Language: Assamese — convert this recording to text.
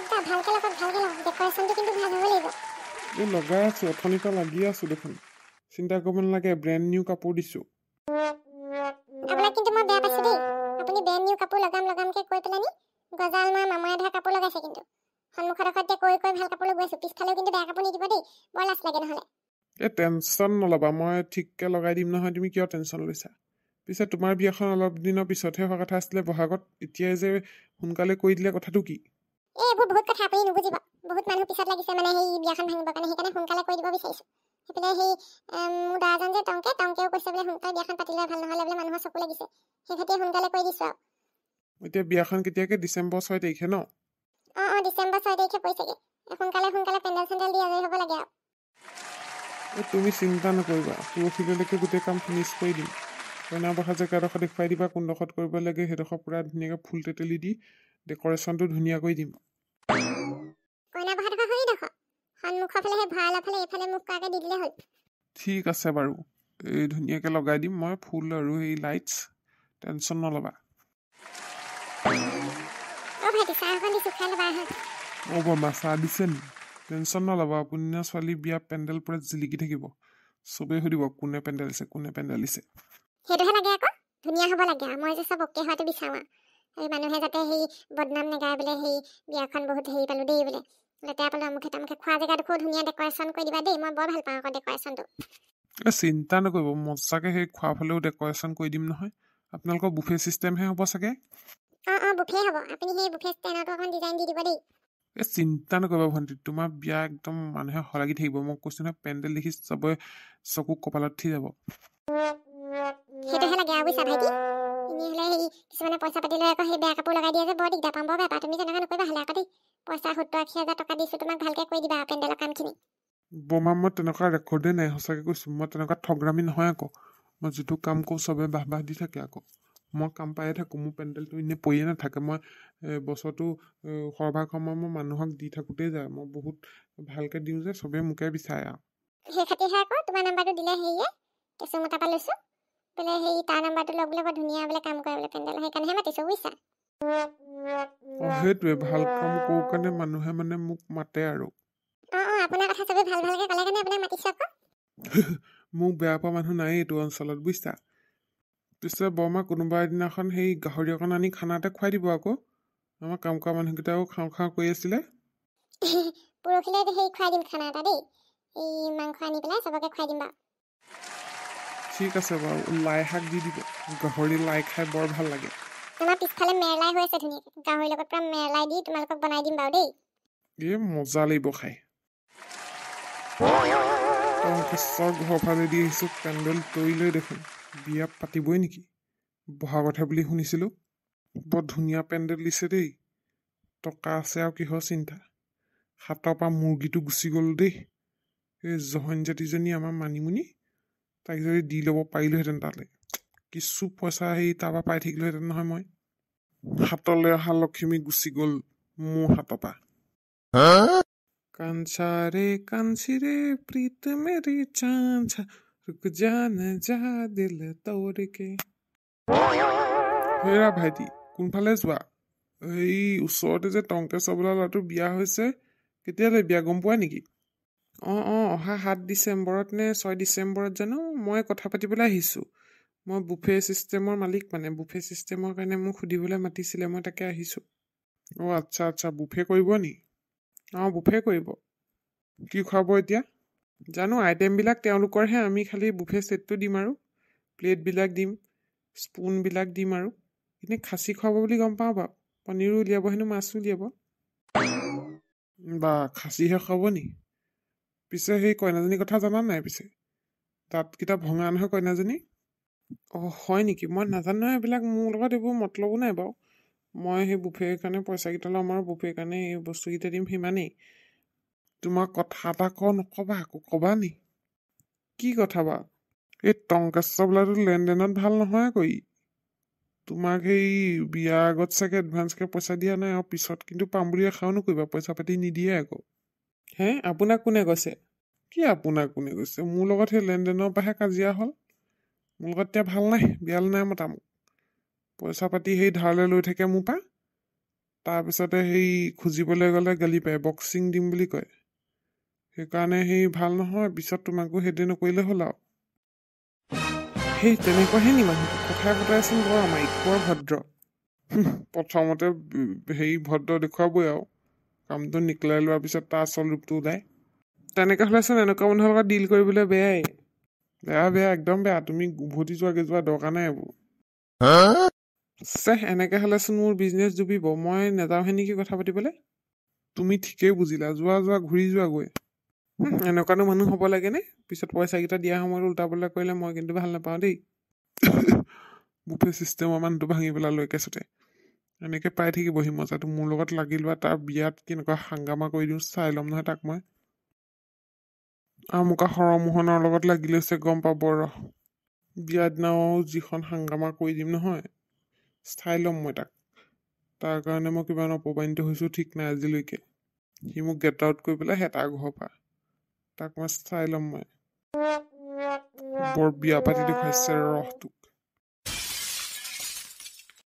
একদম ভালকে লগাওক ডেকৰেশ্যনটো কিন্তু ভাল হ'ব লাগিব এই লগাই আছো অথনিৰ পৰা লাগি আছো দেখোন চিন্তা কৰিব নালাগে ব্ৰেণ্ড নিউ কাপোৰ দিছো আপোনাক কিন্তু মই বেয়া পাইছো দেই আপুনি ব্ৰেণ্ড নিউ কাপোৰ লগামকে কৈ পেলানি গজাল মামায়ে ধৰা কাপোৰ লগাইছে কিন্তু সন্মুখত কৈ ভাল কাপোৰ লগাইছো পিছফালেও কিন্তু বেয়া কাপোৰ নিদিব দেই বৰ লাজ লাগে নহ'লে এই টেনশ্যন নল'বা মই ঠিককৈ লগাই দিম নহয় তুমি কিয় টেনশ্যন লৈছা পিছে তোমাৰ বিয়াখন অলপ দিনৰ পিছতহে হোৱা কথা আছিলে বহাগত এতিয়াই যে সোনকালে কৰি দিলে কথাটো কি এইবোৰ বহুত কথা আপুনি নুবুজিব বহুত মানুহ পিছত লাগিছে মানে সেই বিয়াখন ভাঙিবৰ কাৰণে সেইকাৰণে সোনকালে কৰি দিব বিচাৰিছো সেইপিনে সেই মোৰ দাদাজন যে টংকেও কৈছে বোলে সোনকালে বিয়াখন পাতিলে ভাল নহ'লে বোলে মানুহৰ চকু লাগিছে সেইভাগে সোনকালে কৰি দিছো আৰু এতিয়া বিয়াখন কেতিয়াকে ডিচেম্বৰ 6 তাৰিখে ন ডিচেম্বৰ 6 তাৰিখে পৰিছেগে সোনকালে পেণ্ডেল চেণ্ডেল দি আজৰি হ'ব লাগে আৰু তুমি চিন্তা নকৰিবা পৰহিলৈকে গোটেই কাম ফিনিছ কৰি দিম কইনা বহা জেগাডোখৰ দেখুৱাই দিবা কোনডোখৰত কৰিব লাগে সেইডোখৰ পূৰা ধুনীয়াকৈ ফুল তেতেলি দি ডেকৰেশ্যনটো ধুনীয়া কৰি দিম কইনা বহাডোখৰ সেইডোখৰ সন্মুখৰ ফালে সেই ভঁৰালৰ ফালে এইফালে মুখ কৰাকৈ দি দিলে হ'ল ঠিক আছে বাৰু এই ধুনীয়াকৈ লগাই দিম মই ফুল আৰু এই লাইটছ টেনশ্যন নল'বা ভাইটি চাহ অকণ দিছোঁ খাই ল'বা বৰমা চাহ দিছে নি টেনশ্যন নল'বা আপুনি ছোৱালী বিয়া পেণ্ডেল পূৰা জিলিকি থাকিব চবেই সুধিব কোনে পেণ্ডেল দিছে সেইটোহে লাগে আকৌ ধুনীয়া হ'ব লাগে আৰু মই যে চব অ'কে হোৱাটো বিচাৰোঁ আৰু মানুহে যাতে সেই বদনাম নেগায় বোলে সেই বিয়াখন বহুত হেৰি পালোঁ দেই বোলে লেতেৰা পালোঁ আমুকে তামুকে খোৱা জেগাডোখৰ ধুনীয়া ডেকৰেশ্যন কৰি দিবা দেই মই বৰ ভাল পাওঁ আকৌ ডেকৰেশ্যনটো চিন্তা নকৰিব মজাকৈ সেই খোৱা ফালেও ডেকৰেশ্যন কৰি দিম নহয় আপোনালোকৰ বুফে ছিষ্টেমহে হ'ব চাগে বুফে হ'ব আপুনি সেই বুফে ষ্টেণ্ডতো অকণ ডিজাইন দি দিব দেই চিন্তা নকৰিবা ভণ্টি তোমাৰ বিয়া একদম মানুহে সলাগি থাকিব মই কৈছোঁ নহয় পেণ্ডেল দেখি চবৰে চকু কপালত উঠি যাব সেইটোহে লাগে আৰু বুজিছা ভাইটি এনেই হ'লে হেৰি কিছুমানে পইচা পাতি লৈ আকৌ সেই বেয়া কাপোৰ লগাই দিয়ে যে বৰ দিগদাৰ পাম বৰ বেয়া পাওঁ তুমি তেনেকুৱা নকৰিবা হ'লে আকৌ দেই পইচা 70-80 হাজাৰ টকা দিছোঁ তোমাক ভালকৈ কৰি দিবা পেণ্ডেলৰ কামখিনি বৰমা মই তেনেকুৱা ৰেকৰ্ডেই নাই সঁচাকৈ কৈছোঁ মই তেনেকুৱা ঠগৰামী নহয় আকৌ মই যিটো কাম কৰোঁ চবে বাহ দি থাকে আকৌ মই কাম পায়ে থাকোঁ মোৰ পেণ্ডেলটো এনেই পৰিয়ে নাথাকে মই বছৰটো সৰহভাগ সময় মই মানুহক দি থাকোঁতেই যায় মই বহুত ভালকৈ দিওঁ যে চবেই মোকে বিচাৰে আৰু সেই খাতিৰহে আকৌ তোমাৰ নাম্বাৰটো দিলে হেৰিয়ে কেঁচুমতাৰ পৰা লৈছোঁ বোলে সেই তাৰ নাম্বাৰটো লগ বোলে বৰ ধুনীয়া বোলে কাম কৰে বোলে পেণ্ডেল সেইকাৰণেহে মাতিছোঁ বুজিছা সেইটোৱে ভাল কাম কৰোঁ কাৰণে মানুহে মানে মোক মাতে আৰু আপোনাৰ কথা চবেই ভালকৈ ক'লে কাৰণে আপোনাক মাতিছোঁ আকৌ মোক বেয়া পোৱা মানুহ নাই এইটো অঞ্চলত বুজিছা পিছে বৰমা কোনোবা এদিনাখন সেই গাহৰি অকণ আনি খানা এটা খুৱাই দিব আকৌ আমাৰ কাম কৰা মানুহকেইটাও খাওঁ কৰি আছিলে পৰহিলৈ হেৰি খুৱাই দিম খানা এটা দেই এই মাংস আনি পেলাই চবকে খুৱাই দিম বাৰু ঠিক আছে বাৰু লাই শাক দি দিব গাহৰি লাই খাই বৰ ভাল লাগে তোমাৰ পিছফালে মেৰলাই হৈ আছে ধুনীয়াকৈ গাহৰিৰ লগত পূৰা মেৰলাই দি তোমালোকক বনাই দিম বাৰু দেই মজা লাগিব খাই ঘৰ ফালে দি আহিছোঁ পেণ্ডেল তৰিলৈ দেখোন বিয়া পাতিবই নেকি বহাগতহে বুলি শুনিছিলোঁ বৰ ধুনীয়া পেণ্ডেল দিছে দেই টকা আছে আৰু কিহৰ চিন্তা হাতৰ পৰা মুৰ্গীটো গুচি গ'ল দেই এই জহন জাতিজনী আমাৰ মানিমুনি তাইক যদি দি ল'ব পাৰিলোহেঁতেন তালৈ কিছু পইচা তাৰপৰা পাই থাকিলোহেঁতেন নহয় মই হাতলৈ অহা লখিমী গুচি গ'ল মোৰ হাতৰ পৰা কাঞ্চাৰে কাঞ্চিৰে প্ৰীত মেৰি চাঞ্চা ৰুক যা না যা দিল তোড়কে হেৰা ভাইটি কোনফালে যোৱা এই ওচৰতে যে টংকেশ্বৰ বোলা ল'ৰাটোৰ বিয়া হৈছে কেতিয়ালৈ বিয়া গম পোৱা নেকি অহা 7 ডিচেম্বৰত নে 6 ডিচেম্বৰত জানো মই কথা পাতিবলৈ আহিছোঁ মই বুফে ছিষ্টেমৰ মালিক মানে বুফে ছিষ্টেমৰ কাৰণে মোক সুধিবলৈ মাতিছিলে মই তাকে আহিছোঁ আচ্ছা বুফে কৰিব নি বুফে কৰিব কি খুৱাব এতিয়া জানো আইটেমবিলাক তেওঁলোকৰহে আমি খালি বুফে ছেটটো দিম আৰু প্লেটবিলাক দিম স্পুনবিলাক দিম আৰু এনেই খাচী খুৱাব বুলি গম পাওঁ বাৰু পনীৰো উলিয়াব হেনো মাছো উলিয়াব বা খাচীহে খুৱাব নি পিছে সেই কইনাজনীৰ কথা জানা নাই পিছে দাঁতকেইটা ভঙা নহয় কইনাজনী হয় নেকি মই নাজানো নহয় এইবিলাক মোৰ লগত এইবোৰ মতলবো নাই বাৰু মই সেই বুফেৰ কাৰণে পইচাকেইটা ল'ম আৰু বুফেৰ কাৰণে এই বস্তুকেইটা দিম সিমানেই তোমাক কথা এটা নক'বা আকৌ ক'বা নি কি কথা বা এই টংকেশ্বৰ বোলাটো লেনদেনত ভাল নহয় আকৌ তোমাক সেই বিয়াৰ আগত চাগে এডভান্সকৈ পইচা দিয়া নাই আৰু পিছত কিন্তু পাম বুলি আশাও নকৰিবা পইচা পাতি নিদিয়ে আকৌ আপোনাক কোনে কৈছে কি আপোনাক কোনে কৈছে মোৰ লগত সেই লেনদেনৰ পৰাহে কাজিয়া হ'ল মোৰ লগত এতিয়া ভাল নাই বিয়ালৈ নাই মতা মোক পইচা পাতি সেই ধাৰলৈ লৈ থাকে মোৰ পৰা তাৰপিছতে সেই খুজিবলৈ গ'লে গালি পায়, বক্সিং দিম বুলি কয়। সেইকাৰণে সেই ভাল নহয়, পিছত তোমাকো সেইদে নকৰিলে হ'ল আৰু। সেই তেনেকুৱাহে নি মানুহটো? কথাই পতাইচোন বৰ আমাৰ বৰ ভদ্ৰ। প্ৰথমতে হেৰি ভদ্ৰ দেখুৱাবই আৰু কামটো নিকলাই লোৱাৰ পিছত তাৰ আচল ৰূপটো ওলায়। তেনেকৈ হ'লেচোন এনেকুৱা মানুহৰ লগত ডিল কৰিবলৈ বেয়াই। বেয়া একদম বেয়া। তুমি উভতি যোৱা দৰকাৰ নাই এইবোৰ। এনেকৈ হ'লেচোন মোৰ বিজনেছ ডুবিব। মই নাযাওঁহে নেকি কথা পাতিবলৈ। তুমি ঠিকেই বুজিলা, যোৱা ঘূৰি যোৱাগৈ। এনেকুৱানো মানুহ হ'ব লাগেনে? পিছত পইচাকেইটা দিয়া সময়ত উল্টা পুল্টা কৰিলে মই কিন্তু ভাল নাপাওঁ দেই। বুফে চিষ্টেমৰ মানুহটো ভাঙি পেলালো একেচোতে। এনেকৈ পাই থাকিবহি মজাটো। মোৰ লগত লাগি লোৱা, তাৰ বিয়াত কেনেকুৱা হাংগামা কৰি দিওঁ চাই ল'ম নহয় তাক মই। আমুকা সৰমোহনৰ লগত লাগি লৈছে গম পাব ৰহ। বিয়াৰ দিনাও যিখন হাংগামা কৰি দিম নহয়, চাই ল'ম মই তাক। তাৰ কাৰণে মই কিমান অপমানিত হৈছোঁ ঠিক নাই আজিলৈকে। সি মোক গেট আউট কৰি পেলাই তাৰ ঘৰৰ পৰা। তাক মই চাই ল'ম মই। বৰ বিয়া পাতি দেখুৱাইছে ৰহটো।